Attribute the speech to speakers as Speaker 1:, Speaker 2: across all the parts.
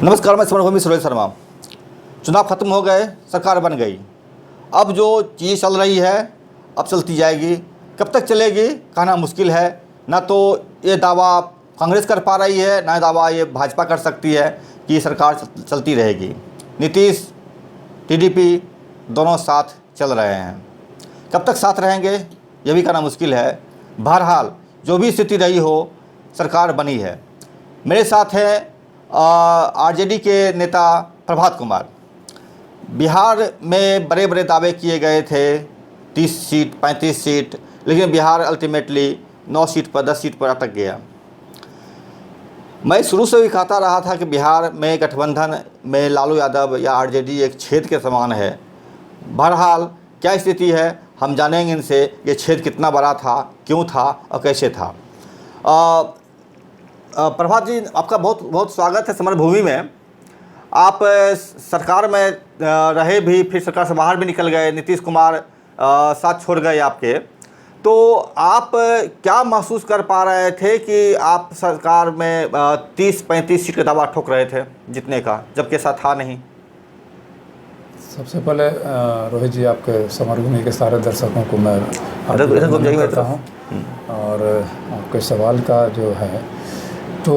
Speaker 1: नमस्कार, मैं समरभूमि सुरेश शर्मा। चुनाव खत्म हो गए, सरकार बन गई। अब जो चीज़ चल रही है अब चलती जाएगी। कब तक चलेगी कहना मुश्किल है। ना तो ये दावा कांग्रेस कर पा रही है, ना दावा ये भाजपा कर सकती है कि सरकार चलती रहेगी। नीतीश टीडीपी दोनों साथ चल रहे हैं। कब तक साथ रहेंगे ये भी कहना मुश्किल है। बहरहाल जो भी स्थिति रही हो, सरकार बनी है। मेरे साथ है आरजेडी के नेता प्रभात कुमार। बिहार में बड़े बड़े दावे किए गए थे, 30 सीट 35 सीट, लेकिन बिहार अल्टीमेटली 9 सीट पर 10 सीट पर अटक गया। मैं शुरू से भी कहता रहा था कि बिहार में गठबंधन में लालू यादव या आरजेडी एक छेद के समान है। बहरहाल क्या स्थिति है हम जानेंगे इनसे। ये छेद कितना बड़ा था, क्यों था और कैसे था। प्रभात जी, आपका बहुत बहुत स्वागत है समरभूमि में। आप सरकार में रहे भी, फिर सरकार से बाहर भी निकल गए, नीतीश कुमार साथ छोड़ गए आपके। तो आप क्या महसूस कर पा रहे थे कि आप सरकार में 30-35 सीट का दावा ठोक रहे थे जीतने का, जबकि ऐसा था नहीं?
Speaker 2: सबसे पहले रोहित जी, आपके समरभूमि के सारे दर्शकों को मैं करता हूँ। और आपके सवाल का जो है, तो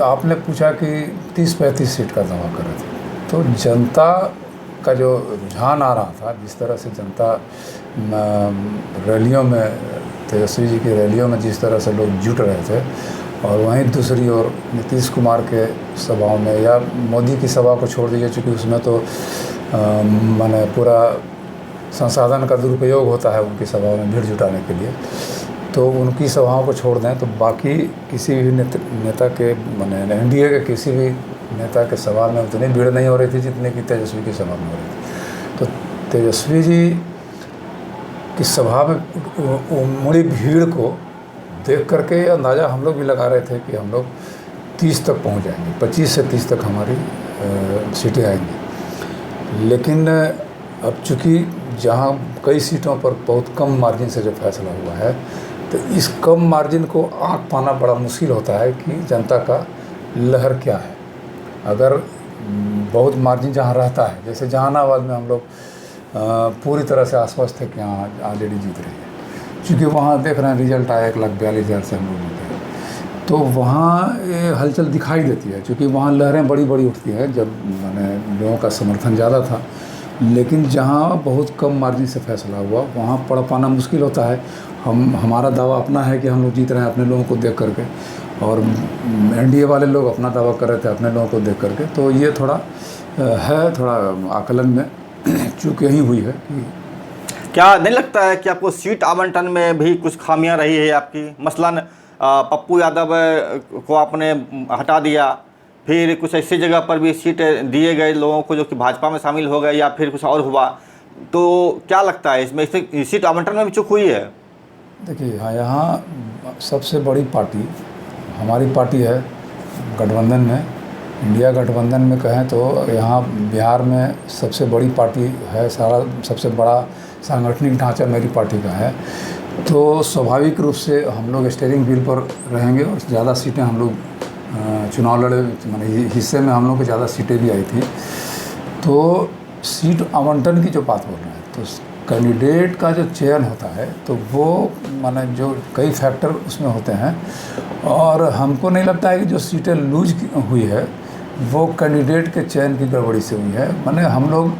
Speaker 2: आपने पूछा कि 30-35 सीट का दावा कर रहे थे। तो जनता का जो रुझान आ रहा था, जिस तरह से जनता रैलियों में, तेजस्वी जी की रैलियों में जिस तरह से लोग जुट रहे थे, और वहीं दूसरी ओर नीतीश कुमार के सभाओं में या मोदी की सभा को छोड़ दीजिए, चूँकि उसमें तो माने पूरा संसाधन का दुरुपयोग होता है उनकी सभाओं में भीड़ जुटाने के लिए, तो उनकी सभाओं को छोड़ दें तो बाकी किसी भी नेता के माने एनडीए के किसी भी नेता के सभा में उतनी भीड़ नहीं हो रही थी जितने की तेजस्वी की सभा में हो रही थी। तो तेजस्वी जी की सभा में उमड़ी भीड़ को देख करके अंदाज़ा हम लोग भी लगा रहे थे कि हम लोग 30 तक पहुंच जाएंगे, 25 से 30 तक हमारी सीटें आएंगी। लेकिन अब चूँकि जहां कई सीटों पर बहुत कम मार्जिन से जो फैसला हुआ है, तो इस कम मार्जिन को आंक पाना बड़ा मुश्किल होता है कि जनता का लहर क्या है। अगर बहुत मार्जिन जहां रहता है, जैसे जहानाबाद में हम लोग पूरी तरह से आश्वस्त थे कि यहाँ आरजेडी जीत रही है, क्योंकि वहाँ देख रहे हैं रिजल्ट आया 1,42,000 से हम लोग जीते। तो वहाँ ये हलचल दिखाई देती है, क्योंकि वहाँ लहरें बड़ी बड़ी उठती हैं जब मैंने लोगों का समर्थन ज़्यादा था। लेकिन जहाँ बहुत कम मार्जिन से फैसला हुआ, वहाँ पढ़ पाना मुश्किल होता है। हमारा दावा अपना है कि हम लोग जीत रहे हैं अपने लोगों को देख करके, और एनडीए वाले लोग अपना दावा कर रहे थे अपने लोगों को देख करके। तो ये थोड़ा आकलन में चूक यही हुई है कि
Speaker 1: क्या नहीं लगता है कि आपको सीट आवंटन में भी कुछ खामियां रही है आपकी? मसलन पप्पू यादव को आपने हटा दिया, फिर कुछ ऐसी जगह पर भी सीट दिए गए लोगों को जो कि भाजपा में शामिल हो गए, या फिर कुछ और हुआ। तो क्या लगता है इसमें सीट आवंटन में भी चूक हुई है?
Speaker 2: देखिए, हाँ, यहाँ सबसे बड़ी पार्टी हमारी पार्टी है गठबंधन में। इंडिया गठबंधन में कहें तो यहाँ बिहार में सबसे बड़ी पार्टी है, सारा सबसे बड़ा सांगठनिक ढांचा मेरी पार्टी का है। तो स्वाभाविक रूप से हम लोग स्टीयरिंग व्हील पर रहेंगे और ज़्यादा सीटें हम लोग चुनाव लड़े, माने हिस्से में हम लोग को ज़्यादा सीटें भी आई थी। तो सीट आवंटन की जो बात बोल रहे हैं, तो कैंडिडेट का जो चयन होता है तो वो माने जो कई फैक्टर उसमें होते हैं, और हमको नहीं लगता है कि जो सीटें लूज हुई है वो कैंडिडेट के चयन की गड़बड़ी से हुई है। माने हम लोग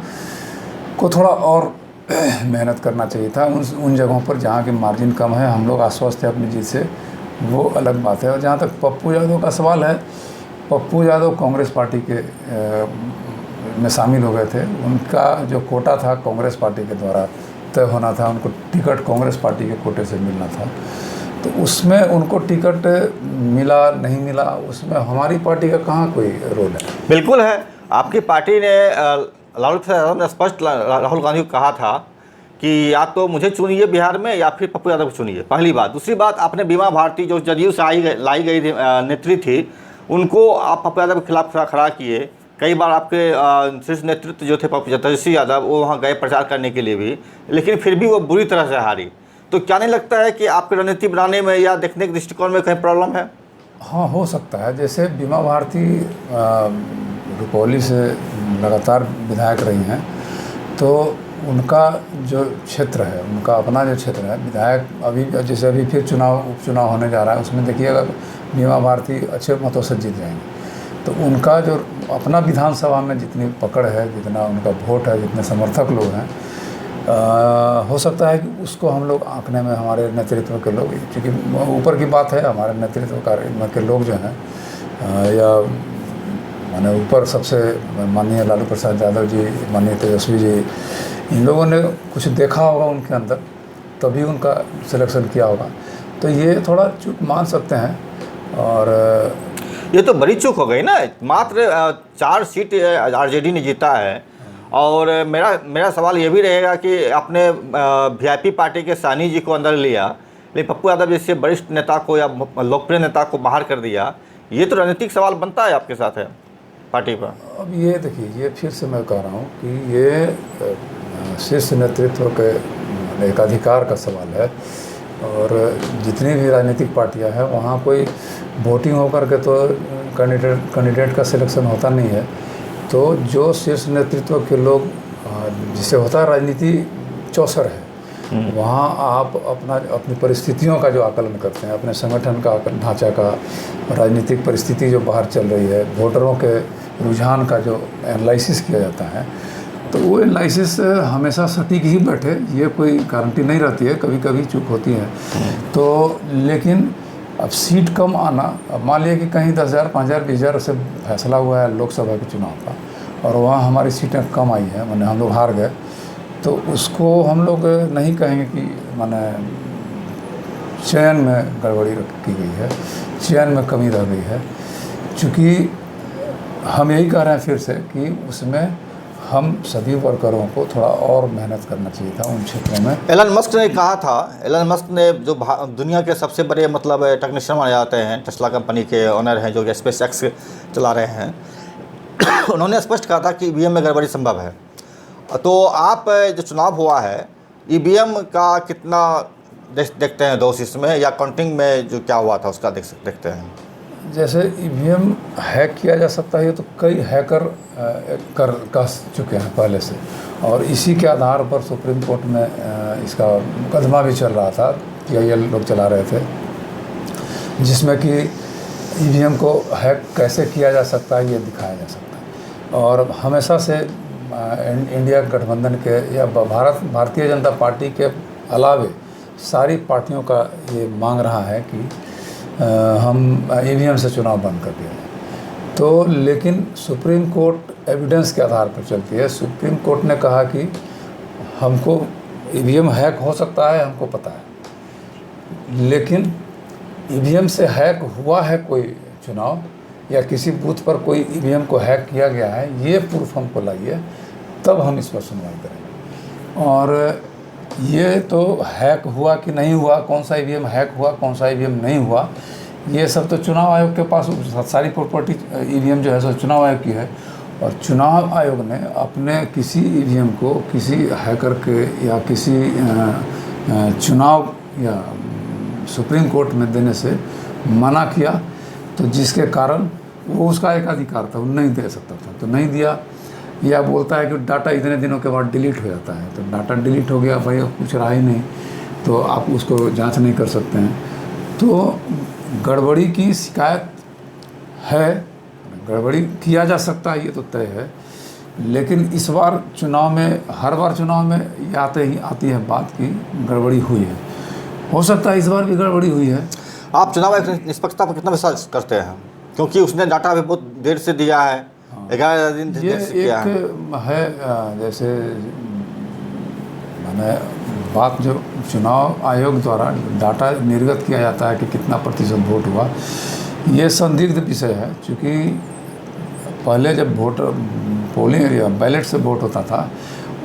Speaker 2: को थोड़ा और मेहनत करना चाहिए था उन जगहों पर जहाँ की मार्जिन कम है। हम लोग आश्वस्त हैं अपनी जीत से, वो अलग बात है। और जहाँ तक पप्पू यादव का सवाल है, पप्पू यादव कांग्रेस पार्टी के में शामिल हो गए थे। उनका जो कोटा था कांग्रेस पार्टी के द्वारा तय होना था, उनको टिकट कांग्रेस पार्टी के कोटे से मिलना था। तो उसमें उनको टिकट मिला नहीं मिला, उसमें हमारी पार्टी का कहाँ कोई रोल है?
Speaker 1: बिल्कुल है। आपकी पार्टी ने लालू प्रसाद ने स्पष्ट राहुल गांधी को कहा था कि या तो मुझे चुनिए बिहार में या फिर पप्पू यादव को चुनिए, पहली बात। दूसरी बात, आपने बीमा भारती जो जदयू से लाई गई नेत्री थी, उनको आप पप्पू यादव के खिलाफ खड़ा किए। कई बार आपके शीर्ष नेतृत्व जो थे तेजस्वी यादव, वो वहाँ गए प्रचार करने के लिए भी, लेकिन फिर भी वो बुरी तरह से हारी। तो क्या नहीं लगता है कि आपकी रणनीति बनाने में या देखने के दृष्टिकोण में कहीं प्रॉब्लम है?
Speaker 2: हाँ, हो सकता है। जैसे बीमा भारती रुपौली से लगातार विधायक रही हैं, तो उनका जो क्षेत्र है, उनका अपना जो क्षेत्र है, विधायक अभी जैसे अभी फिर उपचुनाव होने जा रहा है, उसमें देखिएगा बीमा भारती अच्छे मतों से जीत जाएंगे। तो उनका जो अपना विधानसभा में जितनी पकड़ है, जितना उनका वोट है, जितने समर्थक लोग हैं, हो सकता है कि उसको हम लोग आंकने में हमारे नेतृत्व के लोग, क्योंकि ऊपर की बात है, हमारे नेतृत्व के लोग जो हैं या माने ऊपर सबसे माननीय लालू प्रसाद यादव जी, माननीय तेजस्वी जी, इन लोगों ने कुछ देखा होगा उनके अंदर, तभी उनका सिलेक्शन किया होगा। तो ये थोड़ा चूक मान सकते हैं। और
Speaker 1: ये तो बड़ी चूक हो गई ना, मात्र 4 सीट आरजेडी ने जीता है। और मेरा सवाल ये भी रहेगा कि आपने वीआईपी पार्टी के सानी जी को अंदर लिया, लेकिन पप्पू यादव जैसे वरिष्ठ नेता को या लोकप्रिय नेता को बाहर कर दिया। ये तो राजनीतिक सवाल बनता है आपके साथ है पार्टी पर। अब
Speaker 2: ये देखिए, ये फिर से मैं कह रहा हूँ कि ये शीर्ष नेतृत्व के एक अधिकार का सवाल है। और जितनी भी राजनीतिक पार्टियां हैं, वहाँ कोई वोटिंग होकर के तो कैंडिडेट का सिलेक्शन होता नहीं है। तो जो शीर्ष नेतृत्व के लोग, जिसे होता है राजनीति चौसर है, वहाँ आप अपनी परिस्थितियों का जो आकलन करते हैं, अपने संगठन का ढांचा का, राजनीतिक परिस्थिति जो बाहर चल रही है, वोटरों के रुझान का जो एनालिसिस किया जाता है, तो वो एनालिसिस हमेशा सटीक ही बैठे, ये कोई गारंटी नहीं रहती है, कभी कभी चूक होती है। तो लेकिन अब सीट कम आना, अब मान लिया कि कहीं 10,000, 5,000, 20,000 से फैसला हुआ है लोकसभा के चुनाव का, और वहाँ हमारी सीटें कम आई हैं, माने हम लोग हार गए, तो उसको हम लोग नहीं कहेंगे कि माने चयन में गड़बड़ी की गई है, चयन में कमी रह गई है। चूँकि हम यही कह रहे हैं फिर से कि उसमें हम सभी वर्करों को थोड़ा और मेहनत करना चाहिए था उन क्षेत्रों में।
Speaker 1: एलन मस्क ने कहा था, एलन मस्क ने जो दुनिया के सबसे बड़े मतलब टेक्नीशियन माने जाते हैं, टेस्ला कंपनी के ओनर हैं, जो कि स्पेस एक्स चला रहे हैं, उन्होंने स्पष्ट कहा था कि ईवीएम में गड़बड़ी संभव है। तो आप जो चुनाव हुआ है, ईवीएम का कितना देखते हैं दोष इसमें, या काउंटिंग में जो क्या हुआ था उसका देखते हैं?
Speaker 2: जैसे ईवीएम हैक किया जा सकता है, तो कई हैकर कर चुके हैं पहले से, और इसी के आधार पर सुप्रीम कोर्ट में इसका मुकदमा भी चल रहा था, PIL लोग चला रहे थे, जिसमें कि ईवीएम को हैक कैसे किया जा सकता है ये दिखाया जा सकता है। और हमेशा से इंडिया गठबंधन के या भारतीय जनता पार्टी के अलावे सारी पार्टियों का ये मांग रहा है कि हम ईवीएम से चुनाव बंद कर दिया जाए। तो लेकिन सुप्रीम कोर्ट एविडेंस के आधार पर चलती है। सुप्रीम कोर्ट ने कहा कि हमको ईवीएम हैक हो सकता है, हमको पता है, लेकिन ईवीएम से हैक हुआ है कोई चुनाव, या किसी बूथ पर कोई ईवीएम को हैक किया गया है, ये प्रूफ हमको लाइए, तब हम इस पर सुनवाई करेंगे। और ये तो हैक हुआ कि नहीं हुआ, कौन सा ईवीएम हैक हुआ, कौन सा ईवीएम नहीं हुआ, ये सब तो चुनाव आयोग के पास, सारी प्रॉपर्टी ईवीएम जो है सो चुनाव आयोग की है। और चुनाव आयोग ने अपने किसी ईवीएम को किसी हैकर के या किसी चुनाव या सुप्रीम कोर्ट में देने से मना किया, तो जिसके कारण वो उसका एक अधिकार था, वो नहीं दे सकता था, तो नहीं दिया। या बोलता है कि डाटा इतने दिनों के बाद डिलीट हो जाता है, तो डाटा डिलीट हो गया भाई, कुछ रहा ही नहीं, तो आप उसको जांच नहीं कर सकते हैं। तो गड़बड़ी की शिकायत है, गड़बड़ी किया जा सकता है, ये तो तय है। लेकिन इस बार चुनाव में, हर बार चुनाव में ये आती है बात की गड़बड़ी हुई है, हो सकता है इस बार भी गड़बड़ी हुई है।
Speaker 1: आप चुनाव आयोग की निष्पक्षता पर कितना विश्वास करते हैं? क्योंकि उसने डाटा भी बहुत देर से दिया है, 11 दिन
Speaker 2: ये एक है जैसे मैंने बात, जो चुनाव आयोग द्वारा डाटा निर्गत किया जाता है कि कितना प्रतिशत वोट हुआ, ये संदिग्ध विषय है। क्योंकि पहले जब पोलिंग एरिया बैलेट से वोट होता था,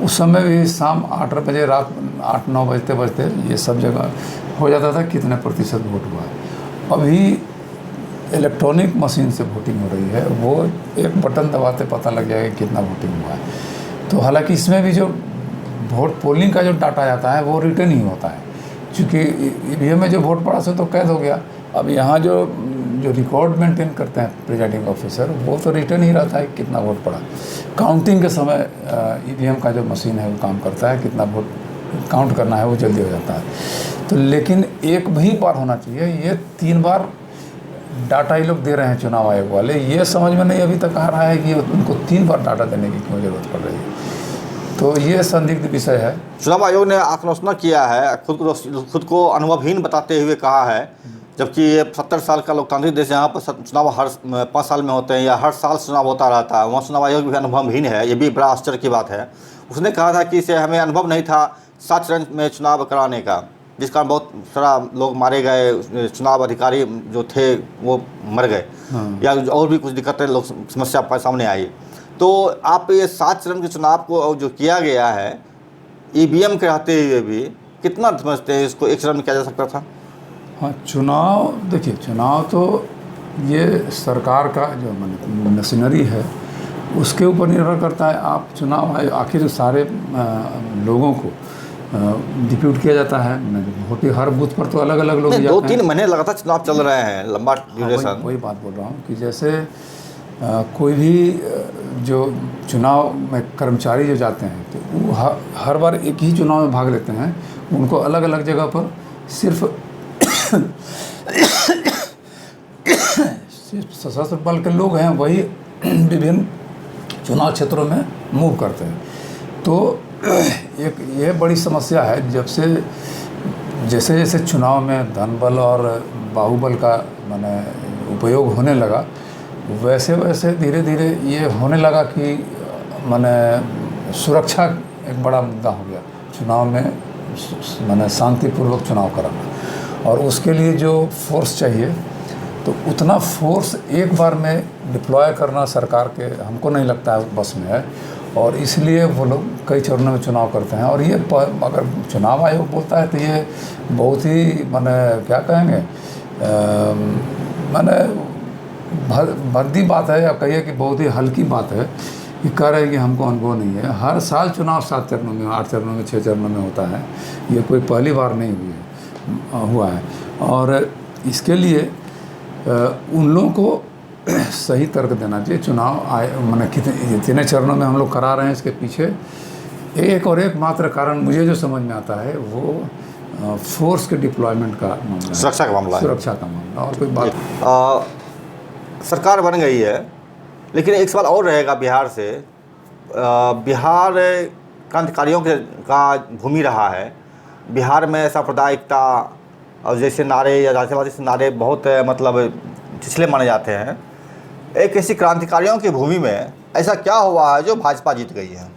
Speaker 2: उस समय भी शाम 8 बजे, रात 8-9 बजते ये सब जगह हो जाता था कितने प्रतिशत वोट हुआ। अभी इलेक्ट्रॉनिक मशीन से वोटिंग हो रही है, वो एक बटन दबाते पता लग जाएगा कितना वोटिंग हुआ है। तो हालांकि इसमें भी जो वोट पोलिंग का जो डाटा जाता है वो रिटर्न ही होता है, क्योंकि ईवीएम में जो वोट पड़ा से तो कैद हो गया। अब यहाँ जो जो रिकॉर्ड मेंटेन करते हैं प्रिजाइडिंग ऑफिसर, वो तो रिटर्न ही रहता है कितना वोट पड़ा। काउंटिंग के समय ईवीएम का जो मशीन है वो काम करता है, कितना वोट काउंट करना है वो जल्दी हो जाता है। तो लेकिन एक भी बार होना चाहिए, ये 3 बार डाटा ये लोग दे रहे हैं चुनाव आयोग वाले, ये समझ में नहीं अभी तक आ रहा है कि उनको 3 बार डाटा देने की क्यों ज़रूरत पड़ रही है। तो ये संदिग्ध विषय है।
Speaker 1: चुनाव आयोग ने आलोचना किया है, खुद को अनुभवहीन बताते हुए कहा है, जबकि ये 70 साल का लोकतांत्रिक देश है, यहाँ पर चुनाव हर 5 साल में होते हैं या हर साल चुनाव होता रहता है, वहाँ चुनाव आयोग भी अनुभवहीन है। ये भी बड़ा आश्चर्य की बात है। उसने कहा था कि इसे हमें अनुभव नहीं था 7 चरण में चुनाव कराने का, जिस कारण बहुत सारा लोग मारे गए, चुनाव अधिकारी जो थे वो मर गए, या और भी कुछ दिक्कतें समस्या सामने आई। तो आप ये 7 चरण के चुनाव को जो किया गया है ईवीएम के रहते हुए भी, कितना समझते हैं इसको 1 चरण में किया जा सकता था?
Speaker 2: हाँ, चुनाव देखिए, चुनाव तो ये सरकार का जो मशीनरी है उसके ऊपर निर्भर करता है। आप चुनाव आखिर सारे लोगों को डिप्यूट किया जाता है, वोट हर बूथ पर तो अलग अलग लोग जाते हैं।
Speaker 1: 2-3 महीने लगातार चुनाव चल रहे हैं, लंबा ड्यूरेशन।
Speaker 2: वही बात बोल रहा हूँ कि जैसे कोई भी जो चुनाव में कर्मचारी जो जाते हैं तो वो हर बार एक ही चुनाव में भाग लेते हैं, उनको अलग अलग जगह पर सिर्फ सशस्त्र बल के लोग हैं वही विभिन्न चुनाव क्षेत्रों में मूव करते हैं। तो एक ये बड़ी समस्या है, जब से जैसे जैसे चुनाव में धन बल और बाहुबल का माने उपयोग होने लगा, वैसे वैसे धीरे धीरे ये होने लगा कि माने सुरक्षा एक बड़ा मुद्दा हो गया चुनाव में, माने शांतिपूर्वक चुनाव कराना। और उसके लिए जो फोर्स चाहिए तो उतना फोर्स एक बार में डिप्लॉय करना सरकार के हमको नहीं लगता है बस में है, और इसलिए वो लोग कई चरणों में चुनाव करते हैं। और ये अगर चुनाव आयोग बोलता है तो ये बहुत ही माने क्या कहेंगे, माने भद्दी बात है, या कहिए कि बहुत ही हल्की बात है कि कह रहे हैं कि हमको अनुभव नहीं है। हर साल चुनाव 7 चरणों में, 8 चरणों में, 6 चरणों में होता है, ये कोई पहली बार नहीं हुआ है। और इसके लिए उन लोगों को सही तर्क देना चाहिए। चुनाव मैंने कितने चरणों में हम लोग करा रहे हैं, इसके पीछे एक और एक मात्र कारण मुझे जो समझ में आता है वो फोर्स के डिप्लॉयमेंट का मामला,
Speaker 1: सुरक्षा का मामला,
Speaker 2: सुरक्षा का मामला, और कोई बात।
Speaker 1: सरकार बन गई है, लेकिन एक सवाल और रहेगा बिहार से। बिहार क्रांतिकारियों का भूमि रहा है। बिहार में सांप्रदायिकता और जैसे नारे या राष्ट्रवादी से नारे बहुत मतलब पिछले माने जाते हैं। एक ऐसी क्रांतिकारियों की भूमि में ऐसा क्या हुआ है जो भाजपा जीत गई है,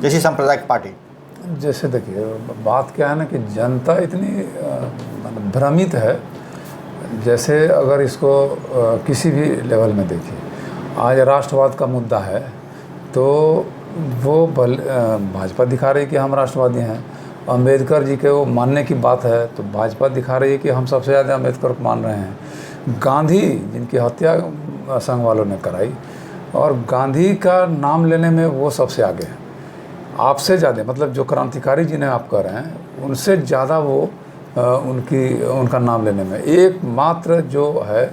Speaker 1: जैसी सांप्रदायिक पार्टी?
Speaker 2: जैसे देखिए, बात क्या है ना कि जनता इतनी भ्रमित है। जैसे अगर इसको किसी भी लेवल में देखिए, आज राष्ट्रवाद का मुद्दा है तो वो भाजपा दिखा रही है कि हम राष्ट्रवादी हैं। अम्बेडकर जी के वो मानने की बात है तो भाजपा दिखा रही है कि हम सबसे ज़्यादा अम्बेडकर को मान रहे हैं। गांधी जिनकी हत्या संघ वालों ने कराई, और गांधी का नाम लेने में वो सबसे आगे हैं, आपसे ज़्यादा, मतलब जो क्रांतिकारी जिन्हें आप कह रहे हैं उनसे ज़्यादा वो उनका नाम लेने में। एकमात्र जो है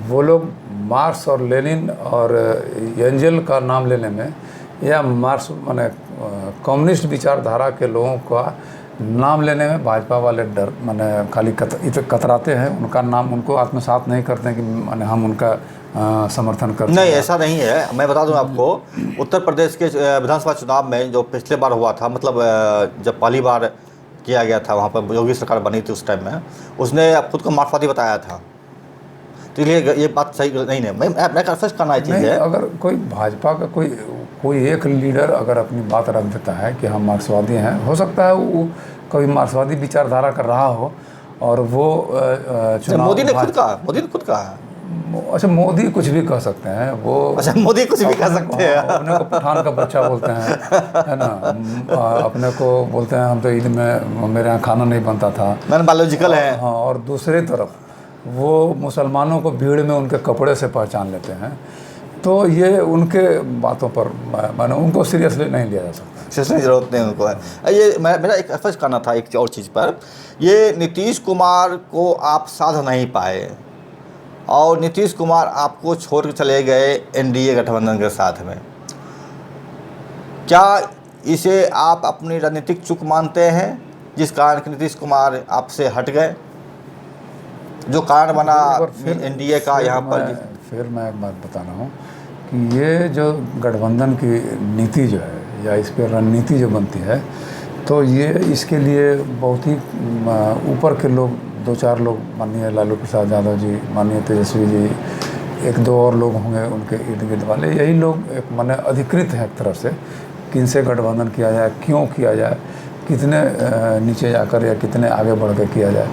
Speaker 2: वो लोग मार्क्स और लेनिन और एंजल का नाम लेने में, या मार्क्स माने कम्युनिस्ट विचारधारा के लोगों का नाम लेने में भाजपा वाले डर माने खाली कतराते हैं। उनका नाम उनको आत्मसात नहीं करते हैं कि माने हम उनका समर्थन करते हैं।
Speaker 1: नहीं, ऐसा नहीं है। मैं बता दूं आपको, उत्तर प्रदेश के विधानसभा चुनाव में जो पिछले बार हुआ था, मतलब जब पहली बार किया गया था, वहाँ पर योगी सरकार बनी थी उस टाइम में, उसने खुद को मार्क्सवादी बताया था। तो इसलिए ये बात सही नहीं है। मैं कन्फर्स करना चाहिए,
Speaker 2: अगर कोई भाजपा का कोई एक लीडर अगर अपनी बात रख देता है कि हम मार्क्सवादी हैं, हो सकता है वो कभी मार्क्सवादी विचारधारा कर रहा हो और वो
Speaker 1: मोदी ने खुद कहा है।
Speaker 2: अच्छा, मोदी कुछ भी कह सकते हैं वो।
Speaker 1: अच्छा, मोदी कुछ भी कह सकते हैं।
Speaker 2: अपने को पठान का बच्चा बोलते हैं, है ना। अपने को बोलते हैं हम तो ईद में मेरे यहाँ खाना नहीं बनता था,
Speaker 1: नॉन बायोलॉजिकल है।
Speaker 2: हाँ, और दूसरी तरफ वो मुसलमानों को भीड़ में उनके कपड़े से पहचान लेते हैं। तो ये उनके बातों पर मैंने उनको सीरियसली नहीं लिया जा सकता।
Speaker 1: सोचने की जरूरत नहीं उनको है। ये मेरा एक स्पष्ट करना था एक और चीज़ पर, ये नीतीश कुमार को आप साध नहीं पाए और नीतीश कुमार आपको छोड़ के चले गए एनडीए गठबंधन के साथ में। क्या इसे आप अपनी राजनीतिक चूक मानते हैं जिस कारण कि नीतीश कुमार आपसे हट गए, जो कारण बना एनडीए का यहाँ पर?
Speaker 2: फिर मैं एक बात बता रहा हूँ कि ये जो गठबंधन की नीति जो है या इस पर रणनीति जो बनती है, तो ये इसके लिए बहुत ही ऊपर के लोग, 2-4 लोग, माननीय लालू प्रसाद यादव जी, माननीय तेजस्वी जी, 1-2 और लोग होंगे उनके इर्द गिर्द वाले, यही लोग एक माने अधिकृत हैं एक तरफ से किनसे गठबंधन किया जाए, क्यों किया जाए, कितने नीचे जाकर या कितने आगे बढ़ कर किया जाए।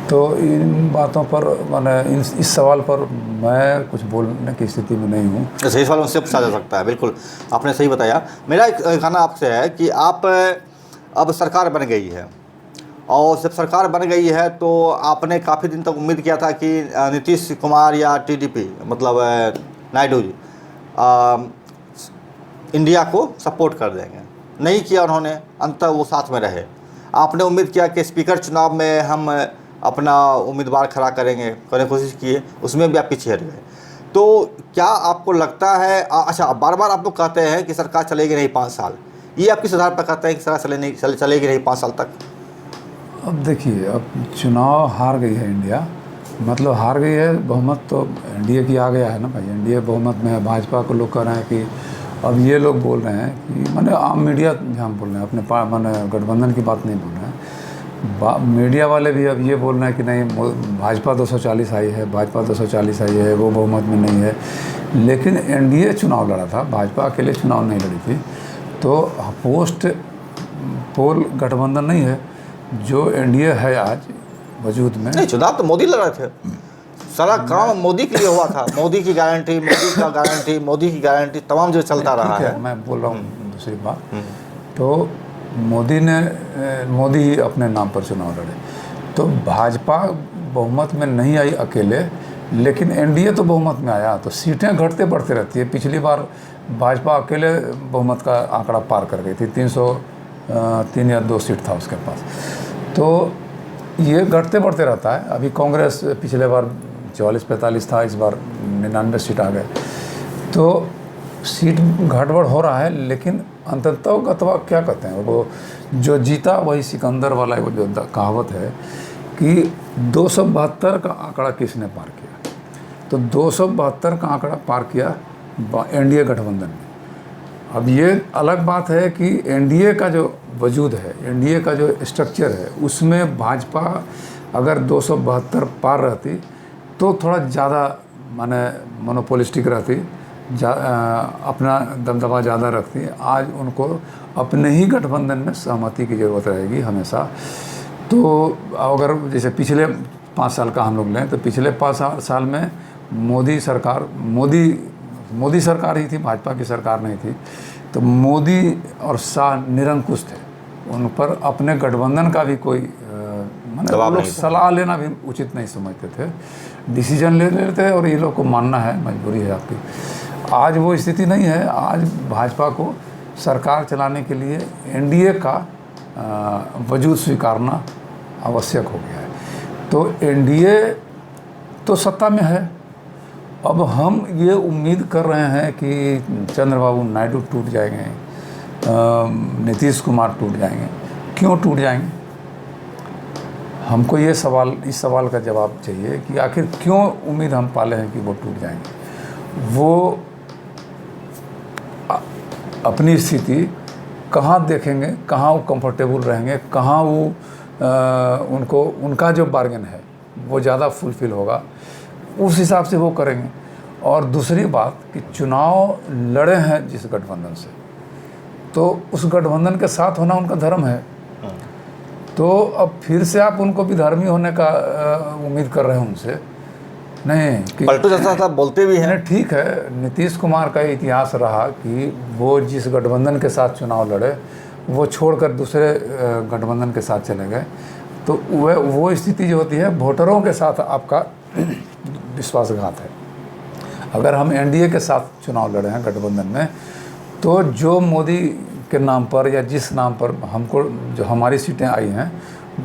Speaker 2: तो इन बातों पर मैंने इस सवाल पर मैं कुछ बोलने की स्थिति में नहीं हूँ।
Speaker 1: सही सवाल उनसे पूछा जा सकता है, बिल्कुल आपने सही बताया। मेरा एक कहना आपसे है कि आप अब सरकार बन गई है और जब सरकार बन गई है तो आपने काफ़ी दिन तक उम्मीद किया था कि नीतीश कुमार या टीडीपी मतलब नायडू जी इंडिया को सपोर्ट कर देंगे। नहीं किया उन्होंने, अंततः वो साथ में रहे। आपने उम्मीद किया कि स्पीकर चुनाव में हम अपना उम्मीदवार खड़ा करेंगे, करने की कोशिश किए, उसमें भी आप पीछे हट गए। तो क्या आपको लगता है, अच्छा बार बार आप लोग कहते हैं कि सरकार चलेगी नहीं 5 साल, ये आप किस आधार पर कहते हैं कि सरकार चलेगी नहीं 5 साल तक?
Speaker 2: अब देखिए, अब चुनाव हार गई है इंडिया, मतलब हार गई है, बहुमत तो एनडीए की आ गया है ना भाई, एनडीए बहुमत में है। भाजपा को लोग कह रहे हैं कि अब ये लोग बोल रहे हैं कि मैंने आम मीडिया हम बोल रहे हैं, अपने मैंने गठबंधन की बात नहीं बोल रहे हैं, मीडिया वाले भी अब ये बोल रहे हैं कि नहीं भाजपा 240 आई है, भाजपा 240 आई है, वो बहुमत में नहीं है। लेकिन एनडीए चुनाव लड़ा था, भाजपा अकेले चुनाव नहीं लड़ी थी। तो पोस्ट पोल गठबंधन नहीं है जो एनडीए है आज वजूद में।
Speaker 1: नहीं, चुनाव तो मोदी लड़ रहे थे, सारा काम मोदी के लिए हुआ था। मोदी की गारंटी, मोदी का गारंटी, मोदी की गारंटी तमाम जो चलता रहा है।
Speaker 2: मैं बोल रहा हूँ दूसरी बात, तो मोदी ही अपने नाम पर चुनाव लड़े। तो भाजपा बहुमत में नहीं आई अकेले, लेकिन एनडीए तो बहुमत में आया। तो सीटें घटते बढ़ते रहती है। पिछली बार भाजपा अकेले बहुमत का आंकड़ा पार कर गई थी, 303 या 2 सीट था उसके पास। तो ये घटते बढ़ते रहता है। अभी कांग्रेस पिछले बार 44-45 था, इस बार 99 सीट आ गए। तो सीट घटबड़ हो रहा है, लेकिन अंततः क्या कहते हैं, वो जो जीता वही सिकंदर वाला वो जो कहावत है कि 272 का आंकड़ा किसने पार किया। तो 272 का आंकड़ा पार किया एनडीए गठबंधन ने। अब ये अलग बात है कि एनडीए का जो वजूद है, एनडीए का जो स्ट्रक्चर है, उसमें भाजपा अगर 272 पार रहती तो थोड़ा ज़्यादा माने मोनोपोलिस्टिक रहती, अपना दबदबा ज़्यादा रखती। आज उनको अपने ही गठबंधन में सहमति की ज़रूरत रहेगी हमेशा। तो अगर जैसे पिछले 5 साल का हम लोग लें, तो पिछले 5 साल में मोदी सरकार ही थी, भाजपा की सरकार नहीं थी। तो मोदी और शाह निरंकुश थे, उन पर अपने गठबंधन का भी कोई लोग सलाह लेना भी उचित नहीं समझते थे, डिसीजन ले लेते थे और ये लोग को मानना है, मजबूरी है आपकी। आज वो स्थिति नहीं है। आज भाजपा को सरकार चलाने के लिए एनडीए का वजूद स्वीकारना आवश्यक हो गया है। तो एनडीए तो सत्ता में है। अब हम ये उम्मीद कर रहे हैं कि चंद्रबाबू नायडू टूट जाएंगे, नीतीश कुमार टूट जाएंगे। क्यों टूट जाएंगे? हमको इस सवाल का जवाब चाहिए कि आखिर क्यों उम्मीद हम पाले हैं कि वो टूट जाएंगे। वो अपनी स्थिति कहाँ देखेंगे, कहाँ वो कंफर्टेबल रहेंगे, कहाँ वो उनका जो बार्गेन है वो ज़्यादा फुलफिल होगा, उस हिसाब से वो करेंगे। और दूसरी बात कि चुनाव लड़े हैं जिस गठबंधन से, तो उस गठबंधन के साथ होना उनका धर्म है। तो अब फिर से आप उनको भी धर्मी होने का उम्मीद कर रहे हैं उनसे, नहीं कि
Speaker 1: पलटू जैसा बोलते भी हैं।
Speaker 2: ठीक है, नीतीश कुमार का इतिहास रहा कि वो जिस गठबंधन के साथ चुनाव लड़े वो छोड़कर दूसरे गठबंधन के साथ चले गए। तो वो स्थिति जो होती है, वोटरों के साथ आपका विश्वासघात है। अगर हम एनडीए के साथ चुनाव लड़े हैं गठबंधन में, तो जो मोदी के नाम पर या जिस नाम पर हमको जो हमारी सीटें आई हैं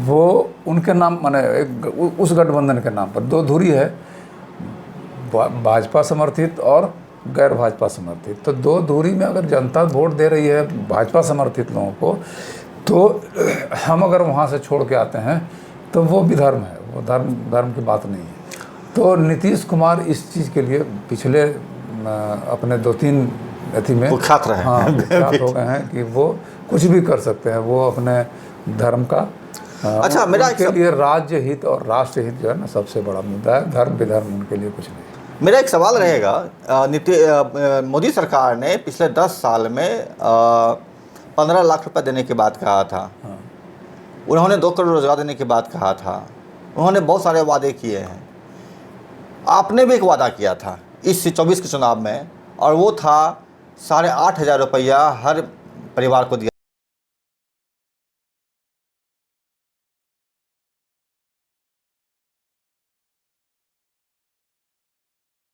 Speaker 2: वो उनके नाम माने उस गठबंधन के नाम पर दो धुरी है, भाजपा समर्थित और गैर भाजपा समर्थित। तो दो धुरी में अगर जनता वोट दे रही है भाजपा समर्थित लोगों को, तो हम अगर वहाँ से छोड़ के आते हैं तो वो विधर्म है, वो धर्म की बात नहीं है। तो नीतीश कुमार इस चीज़ के लिए पिछले अपने 2-3 अथी में
Speaker 1: कुख्यात रहे
Speaker 2: हाँ कुख्यात हो गए हैं कि वो कुछ भी कर सकते हैं, वो अपने धर्म का
Speaker 1: अच्छा, मेरा
Speaker 2: उनके लिए राज्य हित और राष्ट्र हित जो है ना सबसे बड़ा मुद्दा है, धर्म विधर्म उनके लिए कुछ नहीं।
Speaker 1: मेरा एक सवाल रहेगा, मोदी सरकार ने पिछले 10 साल में 15 लाख रुपए देने की बात कहा था, उन्होंने 2 करोड़ रोजगार देने की बात कहा था, उन्होंने बहुत सारे वादे किए हैं। आपने भी एक वादा किया था इस 24 के चुनाव में, और वो था 8,500 रुपया हर परिवार को दिया